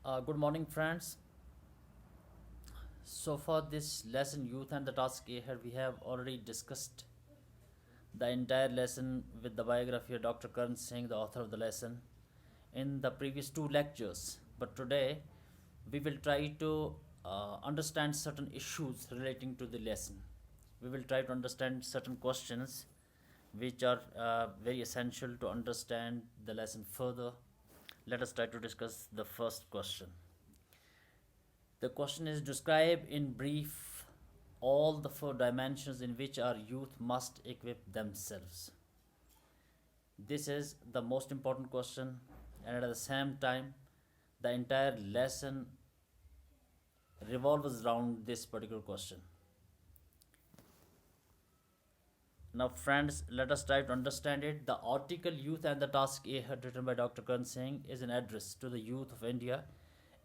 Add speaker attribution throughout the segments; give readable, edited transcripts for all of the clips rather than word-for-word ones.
Speaker 1: Good morning, friends. So, for this lesson, Youth and the Task Ahead, we have already discussed the entire lesson with the biography of Dr. Karan Singh, the author of the lesson, in the previous two lectures. But today, we will try to understand certain issues relating to the lesson. We will try to understand certain questions which are very essential to understand the lesson further. Let us try to discuss the first question. The question is, describe in brief all the four dimensions in which our youth must equip themselves. This is the most important question, and at the same time, the entire lesson revolves around this particular question. Now, friends, let us try to understand it. The article Youth and the Task Ahead, written by Dr. Karan Singh, is an address to the youth of India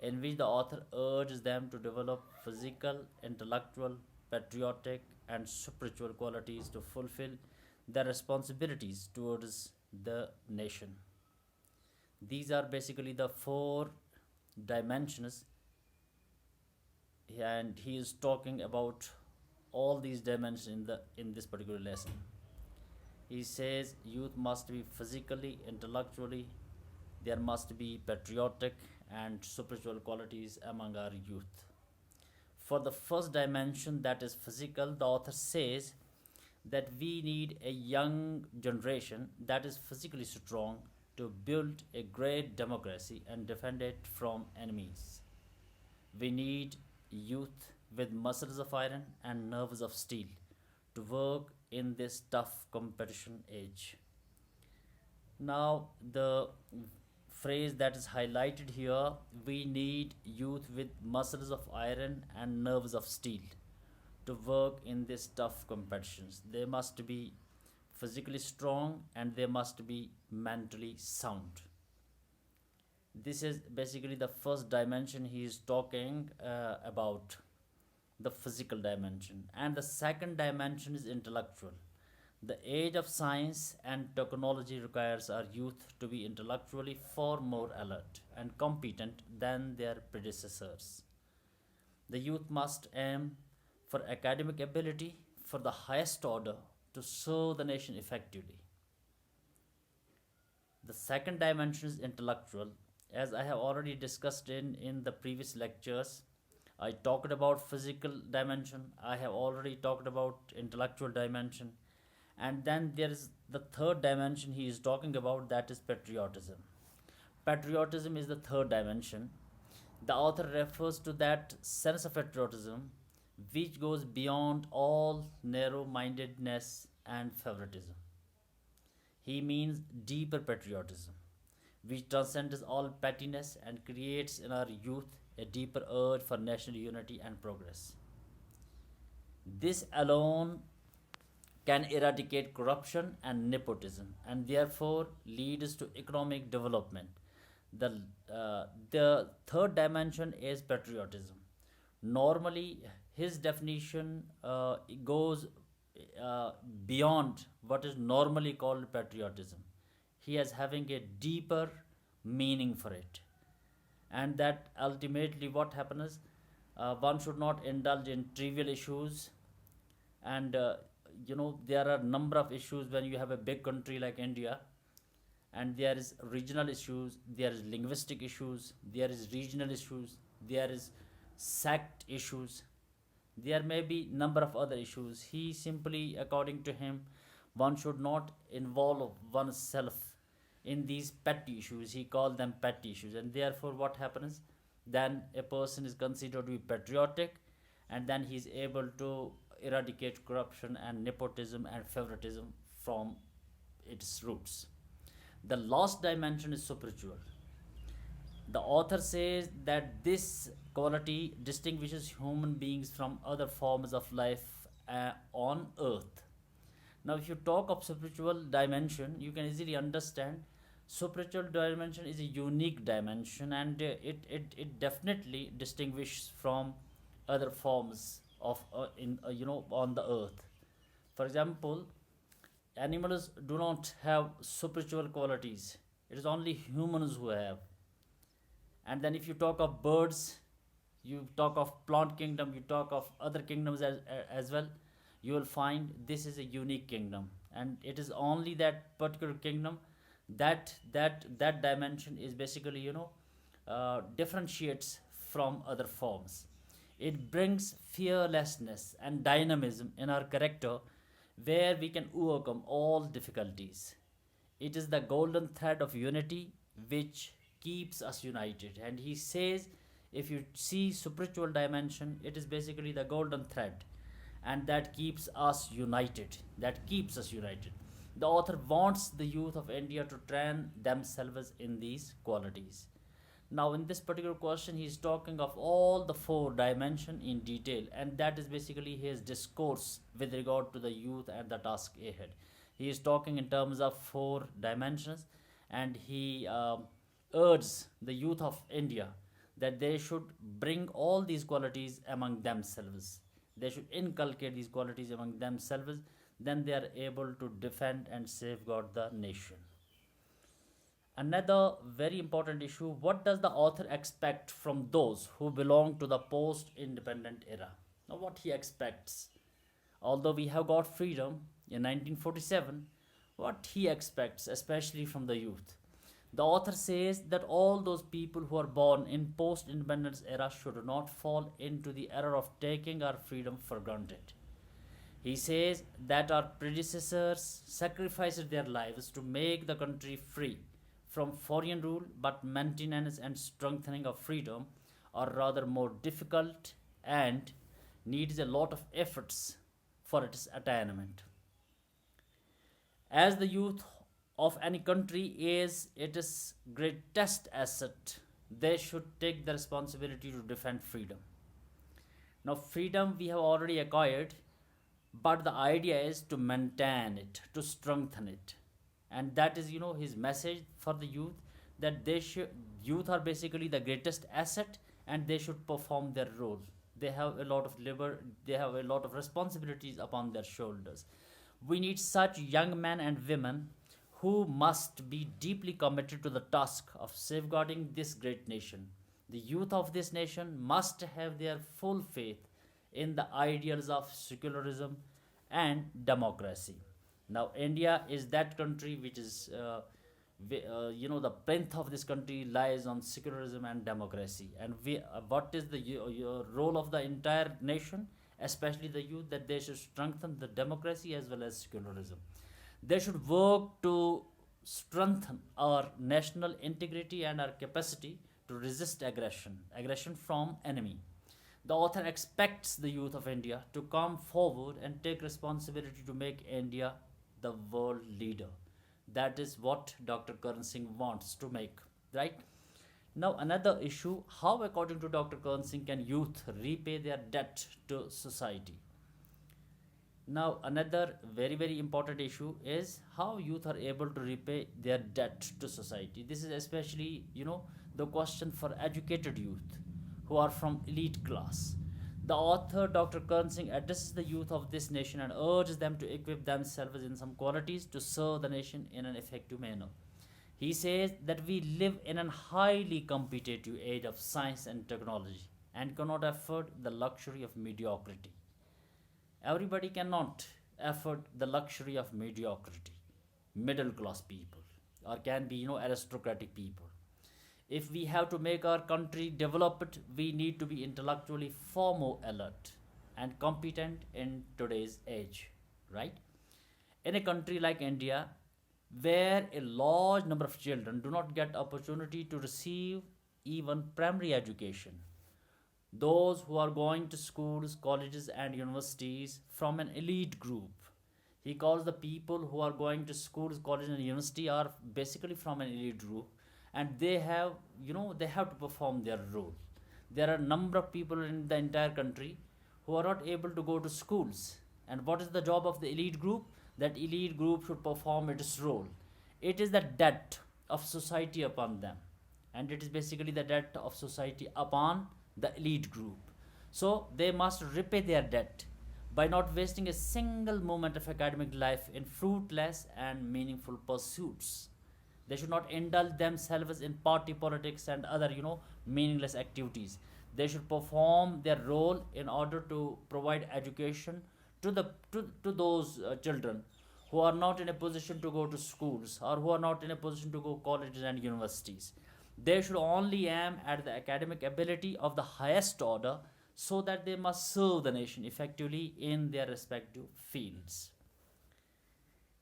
Speaker 1: in which the author urges them to develop physical, intellectual, patriotic, and spiritual qualities to fulfill their responsibilities towards the nation. These are basically the four dimensions, and he is talking about all these dimensions in this particular lesson. He says youth must be physically, intellectually, there must be patriotic and spiritual qualities among our youth. For the first dimension, that is physical, the author says that we need a young generation that is physically strong to build a great democracy and defend it from enemies. We need youth with muscles of iron and nerves of steel to work in this tough competition age. Now, the phrase that is highlighted here, we need youth with muscles of iron and nerves of steel to work in this tough competitions. They must be physically strong and they must be mentally sound. This is basically the first dimension he is talking about, the physical dimension. And the second dimension is intellectual. The age of science and technology requires our youth to be intellectually far more alert and competent than their predecessors. The youth must aim for academic ability for the highest order to serve the nation effectively. The second dimension is intellectual. As I have already discussed in the previous lectures, I talked about physical dimension, I have already talked about intellectual dimension, and then there is the third dimension he is talking about, that is patriotism. Patriotism is the third dimension. The author refers to that sense of patriotism which goes beyond all narrow mindedness and favoritism. He means deeper patriotism, which transcends all pettiness and creates in our youth a deeper urge for national unity and progress. This alone can eradicate corruption and nepotism and therefore leads to economic development. The third dimension is patriotism. Normally, his definition goes beyond what is normally called patriotism. He is having a deeper meaning for it, and that ultimately what happens, one should not indulge in trivial issues, and there are a number of issues when you have a big country like India, and there is regional issues, there is linguistic issues, there is regional issues, there is sect issues, there may be number of other issues. He simply, according to him, one should not involve oneself in these petty issues. He called them petty issues, and therefore what happens, then a person is considered to be patriotic, and then he is able to eradicate corruption and nepotism and favoritism from its roots. The last dimension is spiritual. The author says that this quality distinguishes human beings from other forms of life on earth. Now, if you talk of spiritual dimension, you can easily understand spiritual dimension is a unique dimension, and it definitely distinguishes from other forms of in on the earth. For example, animals do not have spiritual qualities. It is only humans who have, And then if you talk of birds, you talk of plant kingdom, you talk of other kingdoms as well, you will find this is a unique kingdom, and it is only that particular kingdom that dimension is basically, differentiates from other forms. It brings fearlessness and dynamism in our character, where we can overcome all difficulties. It is the golden thread of unity which keeps us united. And he says, if you see spiritual dimension, it is basically the golden thread, and that keeps us united. That keeps us united. The author wants the youth of India to train themselves in these qualities. Now, in this particular question, he is talking of all the four dimension in detail, and that is basically his discourse with regard to the youth and the task ahead. He is talking in terms of four dimensions, and he urges the youth of India that they should bring all these qualities among themselves. They should inculcate these qualities among themselves, then they are able to defend and safeguard the nation. Another very important issue: what does the author expect from those who belong to the post independent era? Now, what he expects, although we have got freedom in 1947, what he expects, especially from the youth. The author says that all those people who are born in post independence era should not fall into the error of taking our freedom for granted. He says that our predecessors sacrificed their lives to make the country free from foreign rule, but maintenance and strengthening of freedom are rather more difficult and needs a lot of efforts for its attainment. As the youth of any country is its greatest asset, they should take the responsibility to defend freedom. Now, freedom we have already acquired, but the idea is to maintain it, to strengthen it. And that is, his message for the youth, that youth are basically the greatest asset, and they should perform their role. They have a lot of labor, they have a lot of responsibilities upon their shoulders. We need such young men and women who must be deeply committed to the task of safeguarding this great nation. The youth of this nation must have their full faith in the ideals of secularism and democracy. Now, India is that country which is, the plinth of this country lies on secularism and democracy. And what is the role of the entire nation, especially the youth, that they should strengthen the democracy as well as secularism. They should work to strengthen our national integrity and our capacity to resist aggression from enemy. The author expects the youth of India to come forward and take responsibility to make India the world leader. That is what Dr. Karan Singh wants to make, right? Now, another issue: how, according to Dr. Karan Singh, can youth repay their debt to society? Now, another very, very important issue is how youth are able to repay their debt to society. This is especially, the question for educated youth who are from elite class. The author, Dr. Karan Singh, addresses the youth of this nation and urges them to equip themselves in some qualities to serve the nation in an effective manner. He says that we live in a highly competitive age of science and technology and cannot afford the luxury of mediocrity. Everybody cannot afford the luxury of mediocrity. Middle class people, or can be, aristocratic people. If we have to make our country developed, we need to be intellectually far more alert and competent in today's age, right? In a country like India, where a large number of children do not get opportunity to receive even primary education, those who are going to schools, colleges and universities from an elite group. He calls the people who are going to schools, colleges and university are basically from an elite group, and they have, they have to perform their role. There are a number of people in the entire country who are not able to go to schools. And what is the job of the elite group? That elite group should perform its role. It is the debt of society upon them, and it is basically the debt of society upon the elite group. So they must repay their debt by not wasting a single moment of academic life in fruitless and meaningful pursuits. They should not indulge themselves in party politics and other, meaningless activities. They should perform their role in order to provide education to to those children who are not in a position to go to schools, or who are not in a position to go colleges and universities. They should only aim at the academic ability of the highest order, so that they must serve the nation effectively in their respective fields.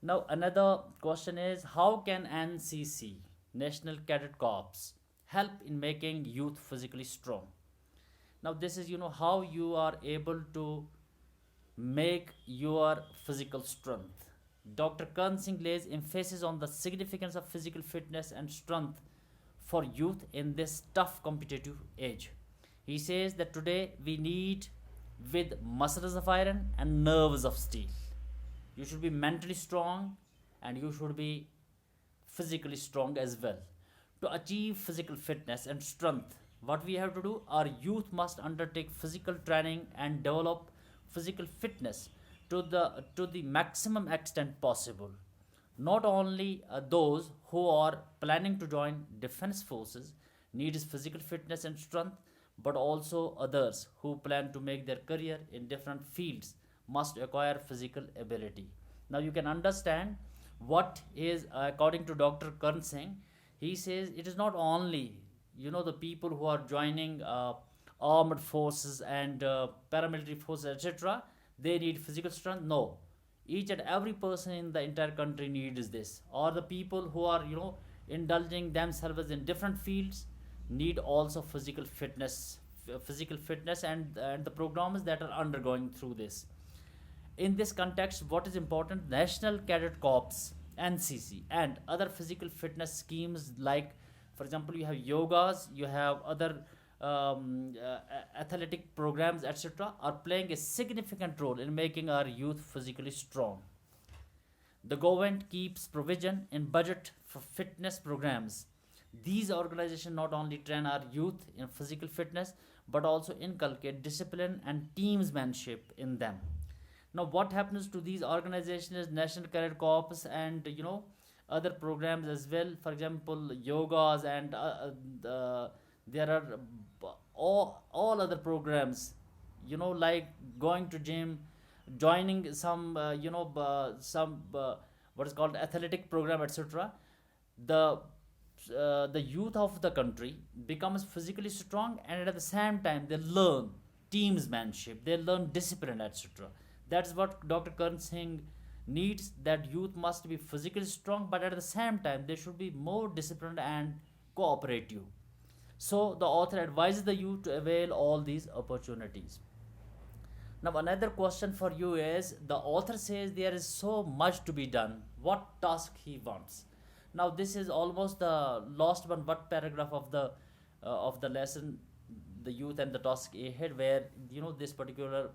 Speaker 1: Now, another question is, how can NCC, National Cadet Corps, help in making youth physically strong? Now, this is, how you are able to make your physical strength. Dr. Karan Singh lays emphasis on the significance of physical fitness and strength for youth in this tough competitive age. He says that today we need with muscles of iron and nerves of steel. You should be mentally strong, and you should be physically strong as well. To achieve physical fitness and strength, what we have to do, our youth must undertake physical training and develop physical fitness to the maximum extent possible. Not only those who are planning to join defense forces needs physical fitness and strength, but also others who plan to make their career in different fields must acquire physical ability. Now you can understand what is, according to Dr. Karan Singh, he says it is not only, the people who are joining armed forces and paramilitary forces, etc., they need physical strength. No, each and every person in the entire country needs this. Or the people who are, indulging themselves in different fields need also physical fitness, and the programs that are undergoing through this. In this context, what is important, National Cadet Corps, NCC, and other physical fitness schemes, like, for example, you have yogas, you have other athletic programs, etc., are playing a significant role in making our youth physically strong. The government keeps provision in budget for fitness programs. These organizations not only train our youth in physical fitness, but also inculcate discipline and teamsmanship in them. Now, what happens to these organizations is National Cadet Corps and, other programs as well. For example, yogas and there are all other programs, like going to gym, joining some, some what is called athletic program, etc. The the youth of the country becomes physically strong, and at the same time they learn teamsmanship, they learn discipline, etc. That's what Dr. Karan Singh needs, that youth must be physically strong, but at the same time they should be more disciplined and cooperative. So the author advises the youth to avail all these opportunities. Now, another question for you is, the author says there is so much to be done. What task he wants? Now, this is almost the last one, but paragraph of the lesson, the youth and the task ahead, where this particular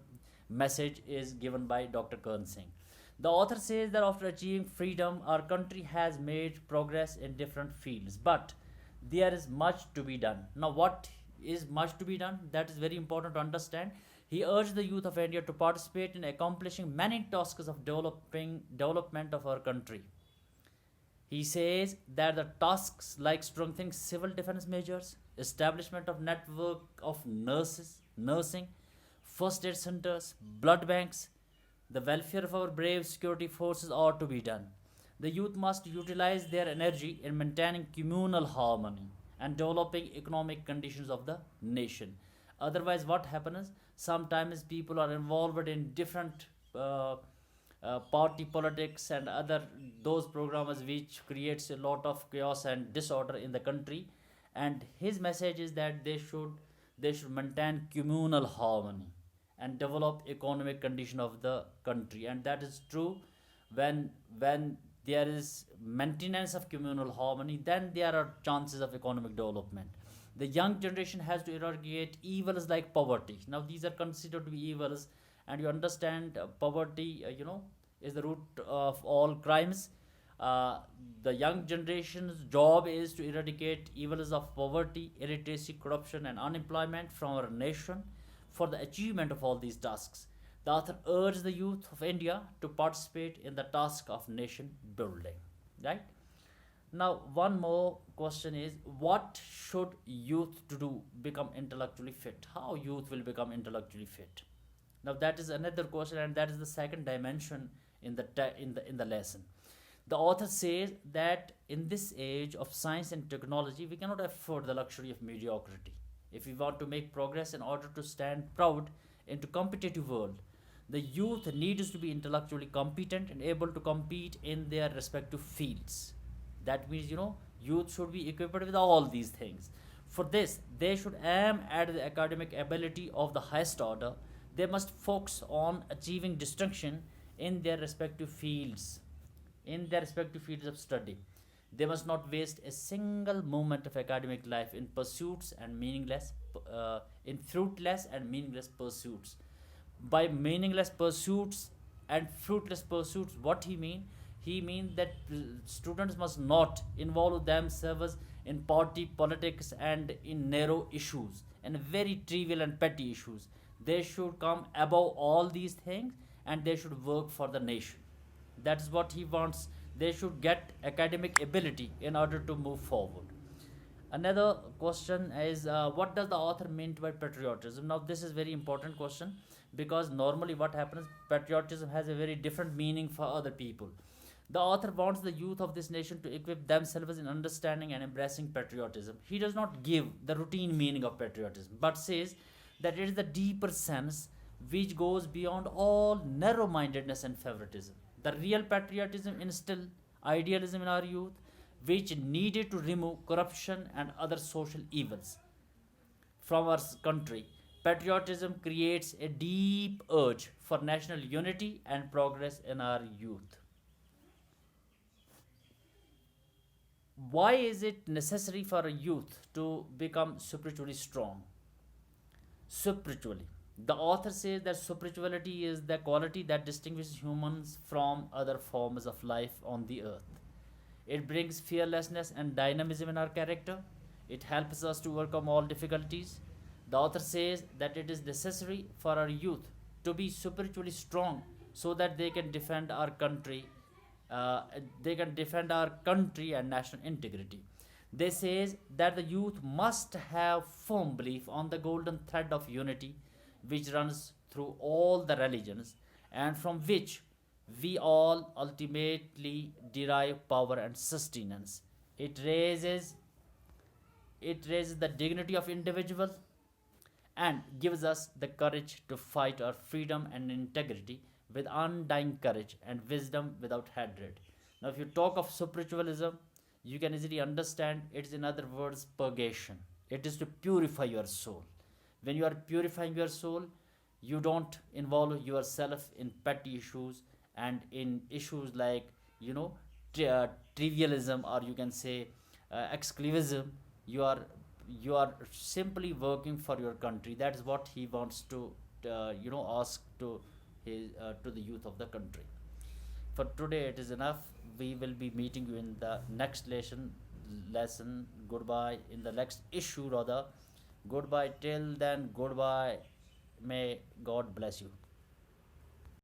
Speaker 1: message is given by Dr. Karan Singh. The author says that after achieving freedom, our country has made progress in different fields, but there is much to be done. Now, what is much to be done? That is very important to understand. He urged the youth of India to participate in accomplishing many tasks of development of our country. He says that the tasks like strengthening civil defense measures, establishment of network of nursing, first aid centers, blood banks, the welfare of our brave security forces are to be done. The youth must utilize their energy in maintaining communal harmony and developing economic conditions of the nation. Otherwise, what happens? Sometimes people are involved in different party politics and other those programs which creates a lot of chaos and disorder in the country. And his message is that they should maintain communal harmony and develop economic condition of the country. And that is true. When there is maintenance of communal harmony, then there are chances of economic development. The young generation has to eradicate evils like poverty. Now, these are considered to be evils, and you understand poverty, is the root of all crimes. The young generation's job is to eradicate evils of poverty, illiteracy, corruption, and unemployment from our nation. For the achievement of all these tasks, the author urged the youth of India to participate in the task of nation building. Right? Now, one more question is, what should youth to do become intellectually fit? How youth will become intellectually fit? Now, that is another question, and that is the second dimension in the lesson. The author says that in this age of science and technology, we cannot afford the luxury of mediocrity. If we want to make progress in order to stand proud into competitive world, the youth needs to be intellectually competent and able to compete in their respective fields. That means, youth should be equipped with all these things. For this, they should aim at the academic ability of the highest order. They must focus on achieving distinction in their respective fields, of study. They must not waste a single moment of academic life in pursuits and in fruitless and meaningless pursuits. By meaningless pursuits and fruitless pursuits, what he mean? He means that students must not involve themselves in party politics and in narrow issues and very trivial and petty issues. They should come above all these things, and they should work for the nation. That is what he wants. They should get academic ability in order to move forward. Another question is, what does the author mean by patriotism? Now, this is very important question, because normally what happens, patriotism has a very different meaning for other people. The author wants the youth of this nation to equip themselves in understanding and embracing patriotism. He does not give the routine meaning of patriotism, but says that it is the deeper sense which goes beyond all narrow mindedness and favoritism. The real patriotism instill idealism in our youth, which needed to remove corruption and other social evils from our country. Patriotism creates a deep urge for national unity and progress in our youth. Why is it necessary for a youth to become spiritually strong? Spiritually, the author says that spirituality is the quality that distinguishes humans from other forms of life on the earth. It brings fearlessness and dynamism in our character. It helps us to overcome all difficulties. The author says that it is necessary for our youth to be spiritually strong so that they can defend our country and national integrity. They says that the youth must have firm belief on the golden thread of unity which runs through all the religions and from which we all ultimately derive power and sustenance. It raises it raises the dignity of individual and gives us the courage to fight our freedom and integrity with undying courage and wisdom without hatred. Now, if you talk of spiritualism, you can easily understand it's in other words purgation. It is to purify your soul. When you are purifying your soul, you don't involve yourself in petty issues and in issues like you know trivialism, or you can say exclusivism. You are simply working for your country. That is what he wants to ask to the youth of the country. For today it is enough. We will be meeting you in the next lesson. Goodbye. In the next issue rather. Goodbye till then. Goodbye. May God bless you.